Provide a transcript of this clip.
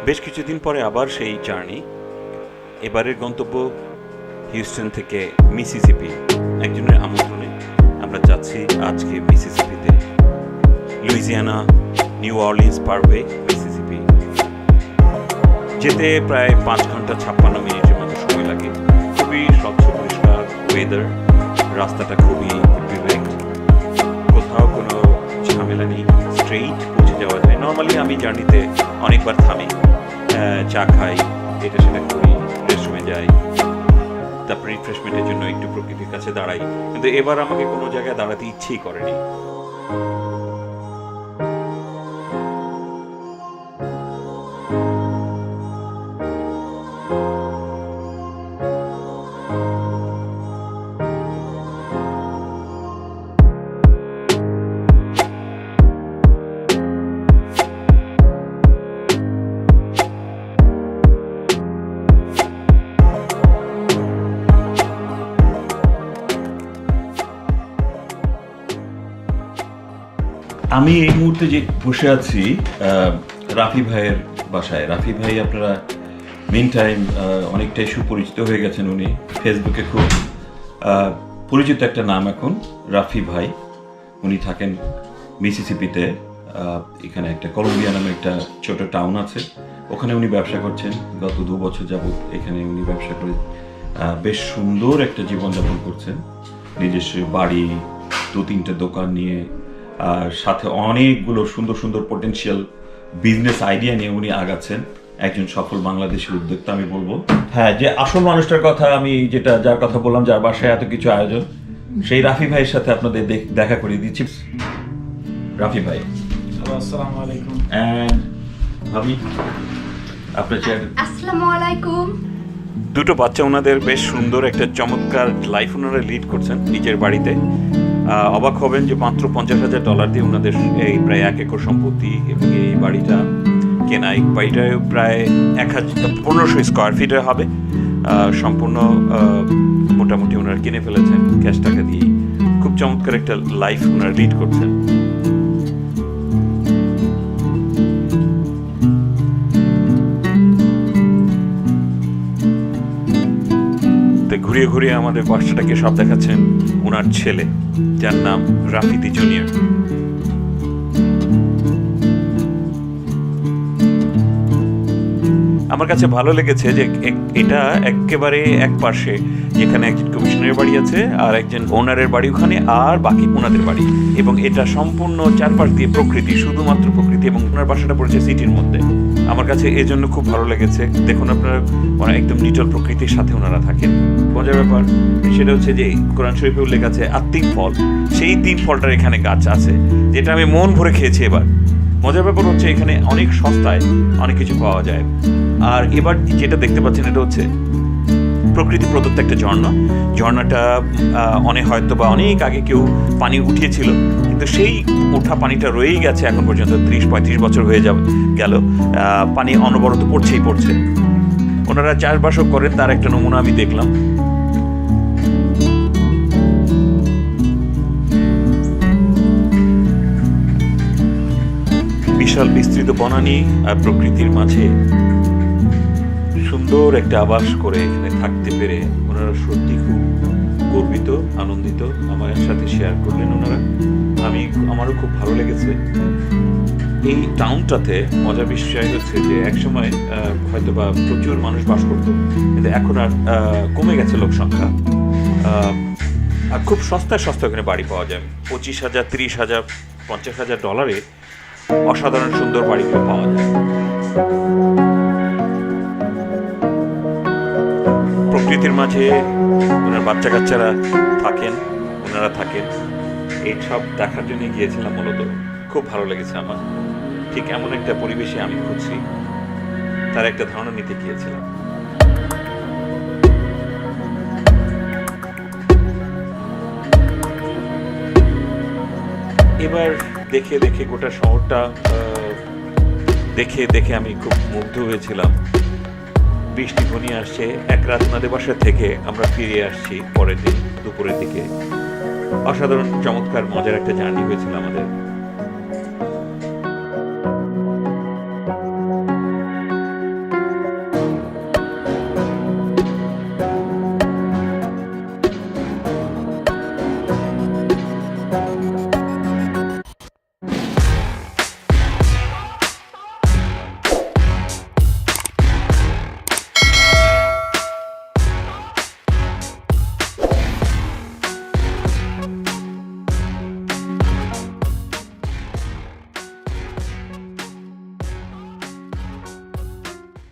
বেশ কিছুদিন পরে আবার সেই জার্নি। এবারের গন্তব্য হিউস্টন থেকে মিসিসিপি। একজনের আমন্ত্রণে আমরা যাচ্ছি আজকে মিসিসিপিতে, লুইজিয়ানা নিউ অরলিন্স পারওয়ে মিসিসিপি। যেতে প্রায় 5 ঘন্টা 56 মিনিটের মতো সময় লাগে। খুবই স্বচ্ছ পরিষ্কার ওয়েদার, রাস্তাটা খুবই ডিরেক্ট, কোথাও কোনো ঝামেলা নেই, স্ট্রেইট পৌঁছে যাওয়া যায়। নর্মালি আমি জার্নিতে অনেকবার থামি, চা খাই, এটা সেটা করি, রেস্টরুমে যাই, তারপর রিফ্রেশমেন্টের জন্য একটু প্রকৃতির কাছে দাঁড়াই, কিন্তু এবার আমাকে কোনো জায়গায় দাঁড়াতে ইচ্ছেই করেনি। আমি এই মুহূর্তে যে বসে আছি রাফি ভাইয়ের বাসায়। রাফি ভাই আপনারা মেন টাইম অনেকটাই সুপরিচিত হয়ে গেছেন। উনি ফেসবুকে খুব পরিচিত একটা নাম এখন, রাফি ভাই। উনি থাকেন মিসিসিপিতে। এখানে একটা কলম্বিয়া নামে একটা ছোট টাউন আছে, ওখানে উনি ব্যবসা করছেন। গত 2 বছর যাবত এখানে উনি ব্যবসা করে বেশ সুন্দর একটা জীবনযাপন করছেন। নিজস্ব বাড়ি, 2-3টে দোকান নিয়ে, আর সাথে অনেকগুলো সুন্দর সুন্দর পটেনশিয়াল বিজনেস আইডিয়া নিয়ে উনি আগাচ্ছেন। একজন সফল বাংলাদেশের উদ্যোক্তা আমি বলবো। হ্যাঁ, যে আসল মানুষটার কথা আমি যার কথা বললাম, যার বাসায় এত কিছু আয়োজন, সেই রাফি ভাইয়ের সাথে আপনাদের দেখা করিয়ে দিচ্ছি। রাফি ভাই, আসসালামু আলাইকুম। এন্ড ভাবি, আপনার চেয়ার। আসসালামু আলাইকুম। দুটো বাচ্চা, ওনাদের বেশ সুন্দর একটা চমৎকার লাইফ ওনারা লিড করছেন নিজের বাড়িতে। অবাক হবেন যে মাত্র $50,000 দিয়ে ওনাদের এই প্রায় 1 একর সম্পত্তি এবং এই বাড়িটা কেনা। এই বাড়িটা প্রায় 1500 স্কোয়ার ফিটের হবে। সম্পূর্ণ মোটামুটি ওনারা কিনে ফেলেছেন ক্যাশ টাকা দিয়ে। খুব চমৎকার একটা লাইফ ওনারা লিড করছেন। ঘুরিয়ে ঘুরিয়ে আমাদের বাচ্চাটাকে সব দেখাচ্ছেন ওনার ছেলে, যার নাম রাফিদি জুনিয়র। আমার কাছে ভালো লেগেছে যে এটা একেবারে এক পাশে, যেখানে একজন কমিশনারের বাড়ি আছে আর একজন ওনারের বাড়ি ওখানে, আর বাকি ওনাদের বাড়ি, এবং এটা সম্পূর্ণ চারপাশ দিয়ে প্রকৃতি, শুধুমাত্র প্রকৃতি, এবং ওনার বাসাটা পড়েছে সিটির মধ্যে। আমার কাছে এই জন্য খুব ভালো লেগেছে। দেখুন আপনারা, একদম নিটল প্রকৃতির সাথে ওনারা থাকেন। মজার ব্যাপার সেটা হচ্ছে যে কোরআন শরীফে উল্লেখ আছে আত্মিক ফল, সেই 3 ফলটার এখানে গাছ আছে, যেটা আমি মন ভরে খেয়েছি এবার। মজার ব্যাপার হচ্ছে এখানে অনেক সস্তায় অনেক কিছু পাওয়া যায়। আর এবার যেটা দেখতে পাচ্ছেন এটা হচ্ছে প্রকৃতি প্রদত্ত একটা ঝর্ণাটা হয়তো বা অনেক আগে কেউ পানি উঠিয়েছিল, কিন্তু সেই ওঠা পানিটা রয়েই গেছে এখন পর্যন্ত। 30-35 বছর হয়ে গেল, পানি অনবরত পড়ছে। ওনারা চাষবাসও করেন, তার একটা নমুনা আমি দেখলাম। বিশাল বিস্তৃত বনানী আর প্রকৃতির মাঝে সুন্দর একটা আবাস করে এখানে থাকতে পেরে ওনারা সত্যি খুব গর্বিত, আনন্দিত। আমার সাথে শেয়ার করলেন ওনারা। আমারও খুব ভালো লেগেছে। এই টাউনটাতে মজার বিষয় হচ্ছে যে একসময় হয়তো বা প্রচুর মানুষ বাস করতো, কিন্তু এখন আর কমে গেছে লোক সংখ্যা। আর খুব সস্তায় ওখানে বাড়ি পাওয়া যায়। $25,000, $30,000, $50,000 অসাধারণ সুন্দর বাড়িগুলো পাওয়া যায়। প্রকৃতির মাঝে ওনার বাচ্চা কাচ্চারা ওনারা থাকেন। এই সব দেখার জন্য গিয়েছিলাম মূলত। খুব ভালো লেগেছে আমার। ঠিক এমন একটা পরিবেশে আমি খুঁজছি, তার একটা ধারণা নিতে গিয়েছিলাম। এবার দেখে গোটা শহরটা দেখে আমি খুব মুগ্ধ হয়েছিলাম। বৃষ্টি ঘনিয়ে আসছে। এক রাত ওনাদের বাসা থেকে আমরা ফিরে আসছি পরের দিন দুপুরের দিকে। অসাধারণ চমৎকার মজার একটা জার্নি হয়েছিল আমাদের।